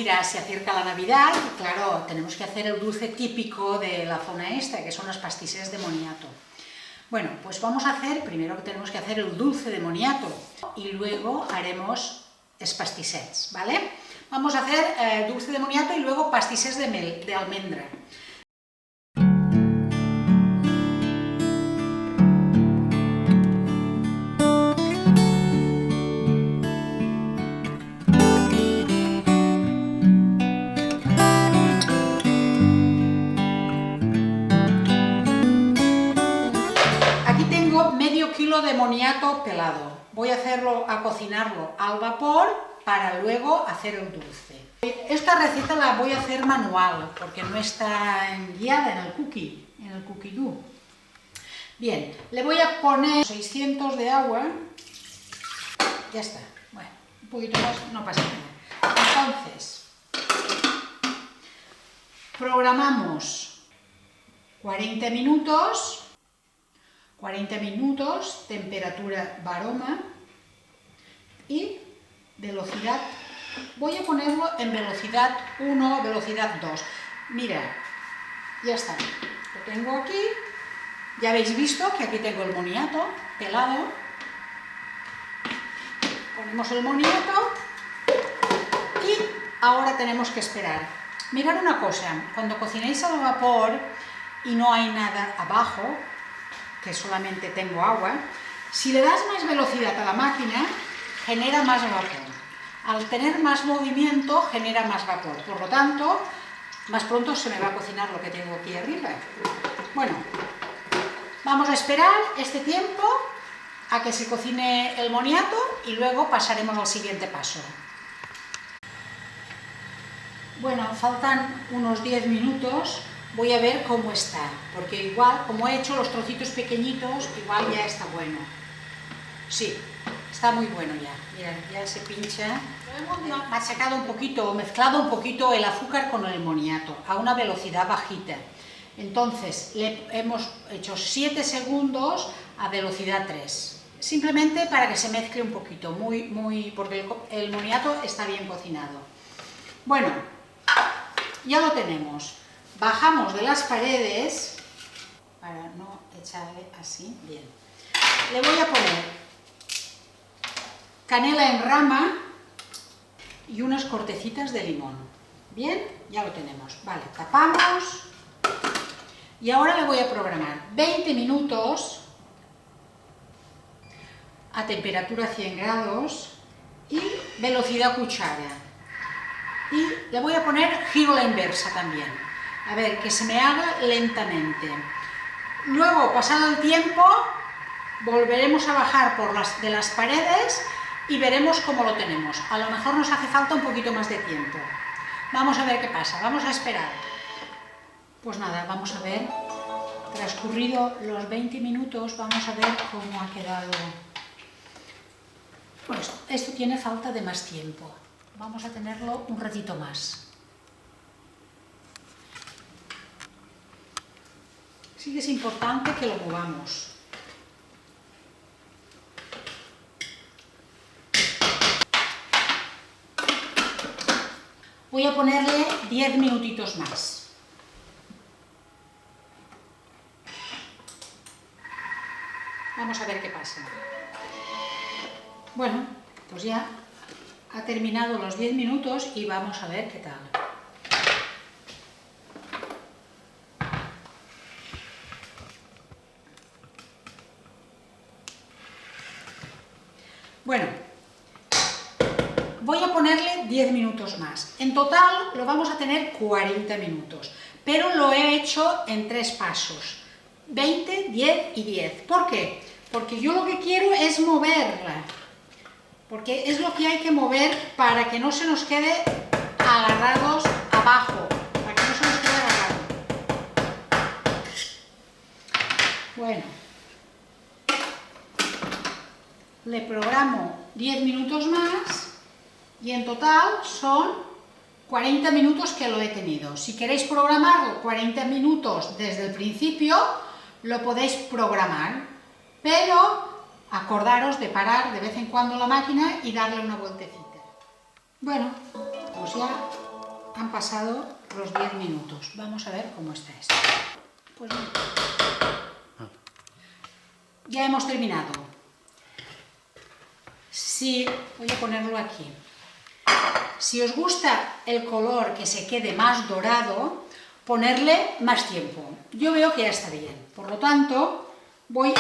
mira, se acerca la Navidad y claro, tenemos que hacer el dulce típico de la zona esta, que son los pastisés de moniato. Bueno, pues vamos a hacer, primero que tenemos que hacer el dulce de moniato y luego haremos els pastissets, ¿vale? Vamos a hacer dulce de moniato y luego pastisés de almendra. Aquí tengo medio kilo de moniato pelado. Voy a cocinarlo al vapor para luego hacer el dulce. Esta receta la voy a hacer manual porque no está guiada en el cookie dough. Bien, le voy a poner 600 de agua. Ya está. Bueno, un poquito más, no pasa nada. Entonces, programamos 40 minutos, temperatura Baroma y velocidad, voy a ponerlo en velocidad 1, velocidad 2. Mira, ya está, lo tengo aquí, ya habéis visto que aquí tengo el moniato pelado, ponemos el moniato y ahora tenemos que esperar. Mirad una cosa, cuando cocinéis al vapor y no hay nada abajo, que solamente tengo agua, si le das más velocidad a la máquina, genera más vapor. Al tener más movimiento, genera más vapor. Por lo tanto, más pronto se me va a cocinar lo que tengo aquí arriba. Bueno, vamos a esperar este tiempo a que se cocine el moniato y luego pasaremos al siguiente paso. Bueno, faltan unos 10 minutos. Voy a ver cómo está, porque igual, como he hecho los trocitos pequeñitos, igual ya está bueno. Sí, está muy bueno ya. Mira, ya se pincha. Hemos machacado un poquito, mezclado un poquito el azúcar con el moniato a una velocidad bajita. Entonces, le hemos hecho 7 segundos a velocidad 3. Simplemente para que se mezcle un poquito, porque el moniato está bien cocinado. Bueno, ya lo tenemos. Bajamos de las paredes, para no echarle así, bien. Le voy a poner canela en rama y unas cortecitas de limón. Bien, ya lo tenemos. Vale, tapamos y ahora le voy a programar 20 minutos a temperatura 100 grados y velocidad cuchara. Y le voy a poner giro a la inversa también. A ver, que se me haga lentamente. Luego, pasado el tiempo, volveremos a bajar de las paredes y veremos cómo lo tenemos. A lo mejor nos hace falta un poquito más de tiempo. Vamos a ver qué pasa, vamos a esperar. Pues nada, vamos a ver. Transcurrido los 20 minutos, vamos a ver cómo ha quedado. Pues esto tiene falta de más tiempo. Vamos a tenerlo un ratito más. Sí que es importante que lo movamos. Voy a ponerle 10 minutitos más. Vamos a ver qué pasa. Bueno, pues ya ha terminado los 10 minutos y vamos a ver qué tal. Bueno, voy a ponerle 10 minutos más. En total lo vamos a tener 40 minutos, pero lo he hecho en 3 pasos. 20, 10 y 10. ¿Por qué? Porque yo lo que quiero es moverla. Porque es lo que hay que mover para que no se nos quede agarrados abajo. Para que no se nos quede agarrado. Bueno. Le programo 10 minutos más y en total son 40 minutos que lo he tenido. Si queréis programarlo 40 minutos desde el principio, lo podéis programar, pero acordaros de parar de vez en cuando la máquina y darle una vueltecita. Bueno, pues ya han pasado los 10 minutos. Vamos a ver cómo está esto. Pues ya hemos terminado. Voy a ponerlo aquí. Si os gusta el color que se quede más dorado, ponerle más tiempo. Yo veo que ya está bien, por lo tanto voy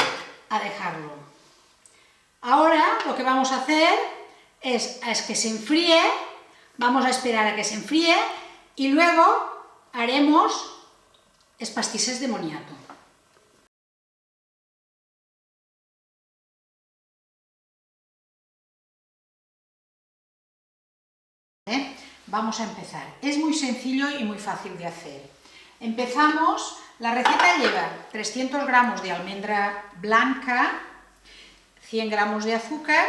a dejarlo. Ahora lo que vamos a hacer es que se enfríe, vamos a esperar a que se enfríe y luego haremos pastisses de moniato. Vamos a empezar. Es muy sencillo y muy fácil de hacer. Empezamos, la receta lleva 300 gramos de almendra blanca, 100 gramos de azúcar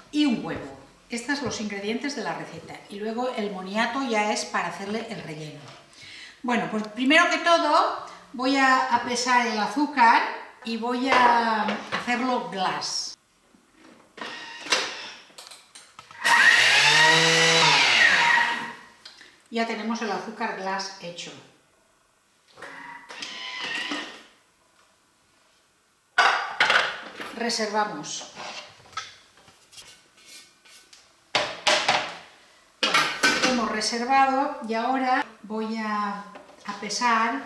y un huevo. Estos son los ingredientes de la receta. Y luego el moniato ya es para hacerle el relleno. Bueno, pues primero que todo voy a pesar el azúcar y voy a hacerlo glass. Ya tenemos el azúcar glass hecho. Reservamos. Bueno, hemos reservado y ahora voy a pesar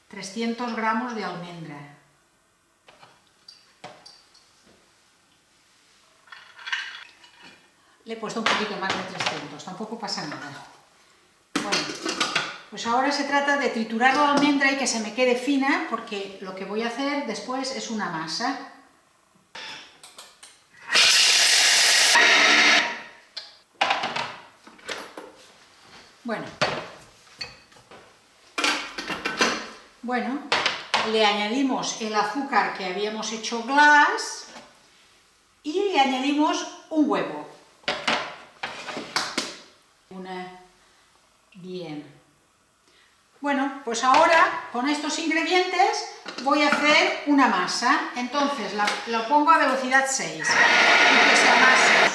300 gramos de almendra. Le he puesto un poquito más de 300, tampoco pasa nada. Bueno, pues ahora se trata de triturar la almendra y que se me quede fina, porque lo que voy a hacer después es una masa. Bueno, le añadimos el azúcar que habíamos hecho glass y le añadimos un huevo. Bien. Bueno, pues ahora con estos ingredientes voy a hacer una masa. Entonces la pongo a velocidad 6 y que se amase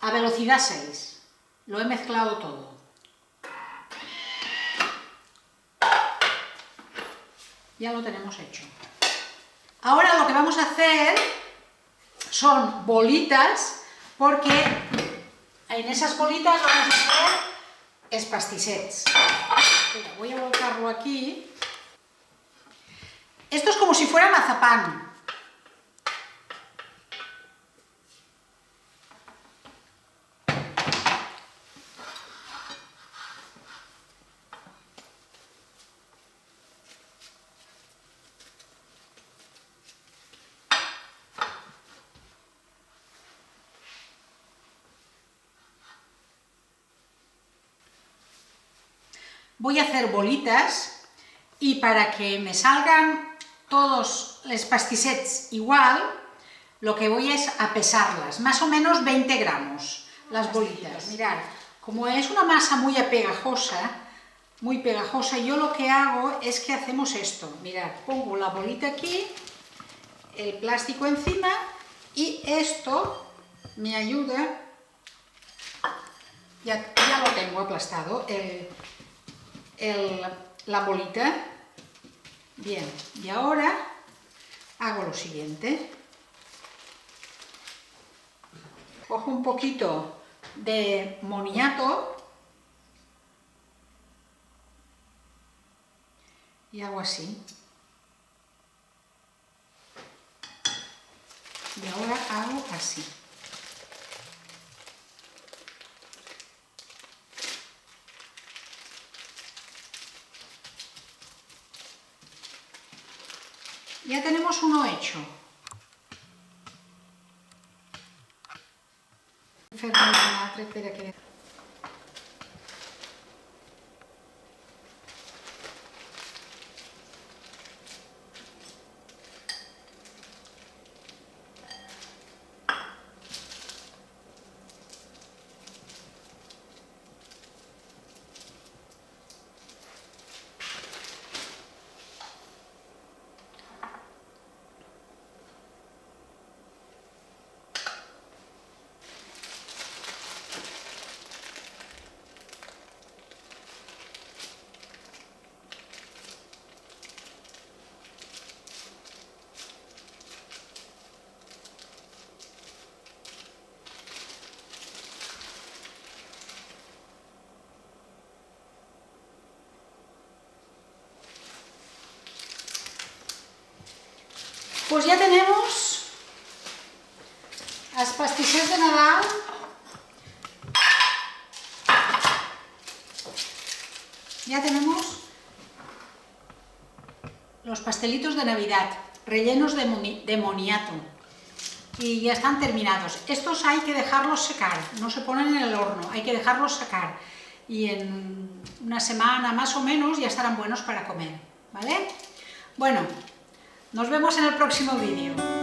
a velocidad 6. Lo he mezclado todo. Ya lo tenemos hecho. Ahora lo que vamos a hacer son bolitas, porque en esas bolitas vamos a hacer pastissets. Voy a volcarlo aquí. Esto es como si fuera mazapán. Voy a hacer bolitas y para que me salgan todos los pastissets igual, lo que voy es a pesarlas, más o menos 20 gramos las bolitas. Mirad, como es una masa muy pegajosa, yo lo que hago es que hacemos esto. Mirad, pongo la bolita aquí, el plástico encima y esto me ayuda, ya lo tengo aplastado, la bolita. Bien, y ahora hago lo siguiente. Cojo un poquito de moniato y hago así. Y ahora hago así. Ya tenemos uno hecho. pues ya tenemos las pastisses de Nadal ya tenemos los pastelitos de Navidad rellenos de moniato y ya están terminados. Estos hay que dejarlos secar, no se ponen en el horno, hay que dejarlos secar y en una semana más o menos ya estarán buenos para comer, ¿vale? Bueno, nos vemos en el próximo vídeo.